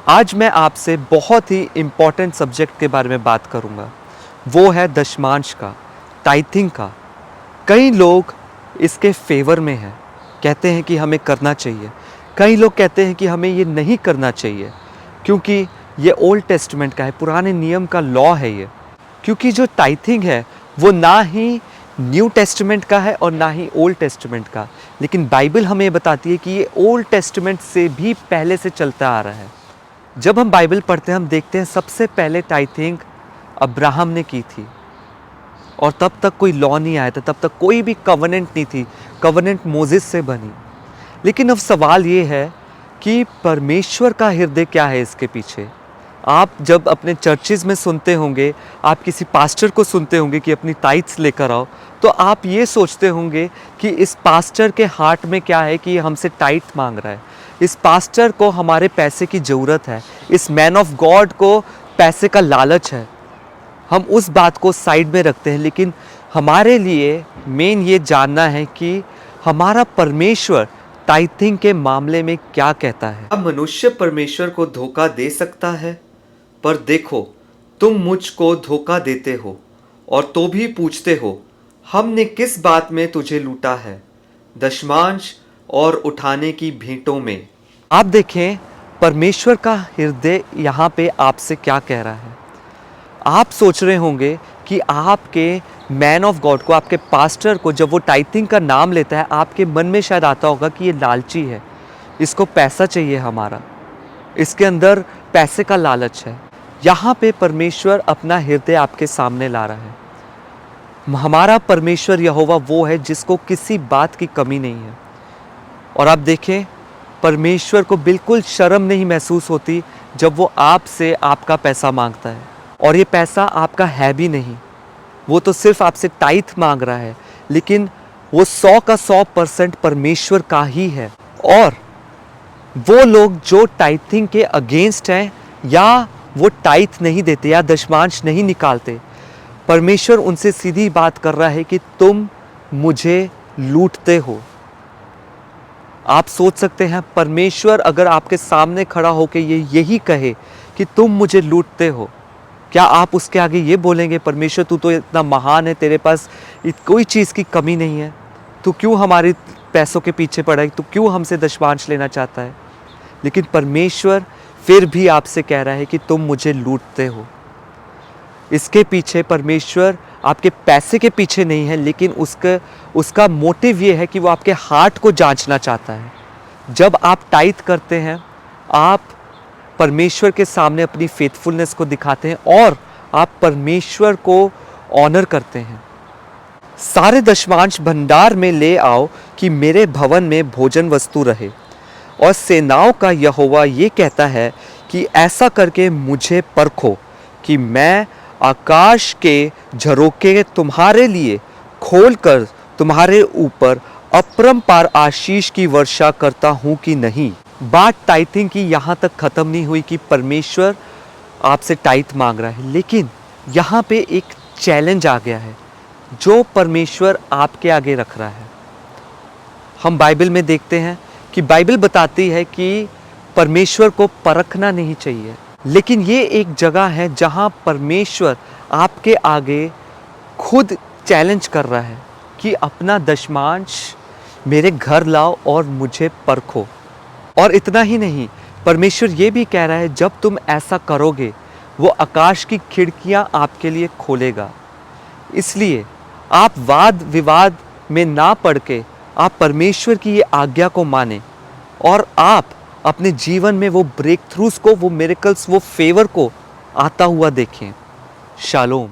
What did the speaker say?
आज मैं आपसे बहुत ही इम्पॉर्टेंट सब्जेक्ट के बारे में बात करूंगा। वो है दशमांश का, टाइथिंग का। कई लोग इसके फेवर में हैं, कहते हैं कि हमें करना चाहिए। कई लोग कहते हैं कि हमें ये नहीं करना चाहिए क्योंकि ये ओल्ड टेस्टमेंट का है, पुराने नियम का लॉ है ये। क्योंकि जो टाइथिंग है वो ना ही न्यू टेस्टमेंट का है और ना ही ओल्ड टेस्टमेंट का, लेकिन बाइबल हमें बताती है कि ये ओल्ड टेस्टमेंट से भी पहले से चलता आ रहा है। जब हम बाइबल पढ़ते हैं हम देखते हैं सबसे पहले टाइथिंग अब्राहम ने की थी, और तब तक कोई लॉ नहीं आया था, तब तक कोई भी कवनेंट नहीं थी। कवनेंट मोसेस से बनी। लेकिन अब सवाल ये है कि परमेश्वर का हृदय क्या है इसके पीछे। आप जब अपने चर्चेज़ में सुनते होंगे, आप किसी पास्टर को सुनते होंगे कि अपनी टाइट्स लेकर आओ, तो आप ये सोचते होंगे कि इस पास्टर के हार्ट में क्या है कि ये हमसे टाइट मांग रहा है। इस पास्टर को हमारे पैसे की ज़रूरत है, इस मैन ऑफ गॉड को पैसे का लालच है। हम उस बात को साइड में रखते हैं, लेकिन हमारे लिए मेन ये जानना है कि हमारा परमेश्वर टाइथिंग के मामले में क्या कहता है। अब मनुष्य परमेश्वर को धोखा दे सकता है, पर देखो तुम मुझको धोखा देते हो और तो भी पूछते हो हमने किस बात में तुझे लूटा है, दशमांश और उठाने की भेंटों में। आप देखें परमेश्वर का हृदय यहाँ पे आपसे क्या कह रहा है। आप सोच रहे होंगे कि आपके मैन ऑफ गॉड को, आपके पास्टर को, जब वो टाइथिंग का नाम लेता है, आपके मन में शायद आता होगा कि ये लालची है, इसको पैसा चाहिए हमारा, इसके अंदर पैसे का लालच है। यहाँ पे परमेश्वर अपना हृदय आपके सामने ला रहा है। हमारा परमेश्वर यहोवा वो है जिसको किसी बात की कमी नहीं है। और आप देखें परमेश्वर को बिल्कुल शर्म नहीं महसूस होती जब वो आपसे आपका पैसा मांगता है, और ये पैसा आपका है भी नहीं। वो तो सिर्फ आपसे टाइथ मांग रहा है, लेकिन वो 100 का 100% परमेश्वर का ही है। और वो लोग जो टाइथिंग के अगेंस्ट हैं या वो टाइथ नहीं देते या दशमांश नहीं निकालते, परमेश्वर उनसे सीधी बात कर रहा है कि तुम मुझे लूटते हो। आप सोच सकते हैं परमेश्वर अगर आपके सामने खड़ा होकर यही कहे कि तुम मुझे लूटते हो, क्या आप उसके आगे ये बोलेंगे परमेश्वर तू तो इतना महान है, तेरे पास कोई चीज़ की कमी नहीं है, तू क्यों हमारे पैसों के पीछे पड़ा है, तू क्यों हमसे दशमांश लेना चाहता है। लेकिन परमेश्वर फिर भी आपसे कह रहा है कि तुम मुझे लूटते हो। इसके पीछे परमेश्वर आपके पैसे के पीछे नहीं है, लेकिन उसका मोटिव ये है कि वो आपके हार्ट को जांचना चाहता है। जब आप टाइथ करते हैं, आप परमेश्वर के सामने अपनी फेथफुलनेस को दिखाते हैं और आप परमेश्वर को ऑनर करते हैं। सारे दशमांश भंडार में ले आओ कि मेरे भवन में भोजन वस्तु रहे। और सेनाओं का यहोवा ये कहता है कि ऐसा करके मुझे परखो कि मैं आकाश के झरोखे तुम्हारे लिए खोलकर तुम्हारे ऊपर अपरंपार आशीष की वर्षा करता हूँ कि नहीं। बात टाइथिंग की यहाँ तक ख़त्म नहीं हुई कि परमेश्वर आपसे टाइथ मांग रहा है, लेकिन यहाँ पे एक चैलेंज आ गया है जो परमेश्वर आपके आगे रख रहा है। हम बाइबल में देखते हैं कि बाइबल बताती है कि परमेश्वर को परखना नहीं चाहिए, लेकिन ये एक जगह है जहाँ परमेश्वर आपके आगे खुद चैलेंज कर रहा है कि अपना दशमांश मेरे घर लाओ और मुझे परखो। और इतना ही नहीं, परमेश्वर ये भी कह रहा है जब तुम ऐसा करोगे वो आकाश की खिड़कियाँ आपके लिए खोलेगा। इसलिए आप वाद विवाद में ना पड़ के आप परमेश्वर की ये आज्ञा को माने और आप अपने जीवन में वो ब्रेक थ्रूज को, वो मिरेकल्स, वो फेवर को आता हुआ देखें। शालोम।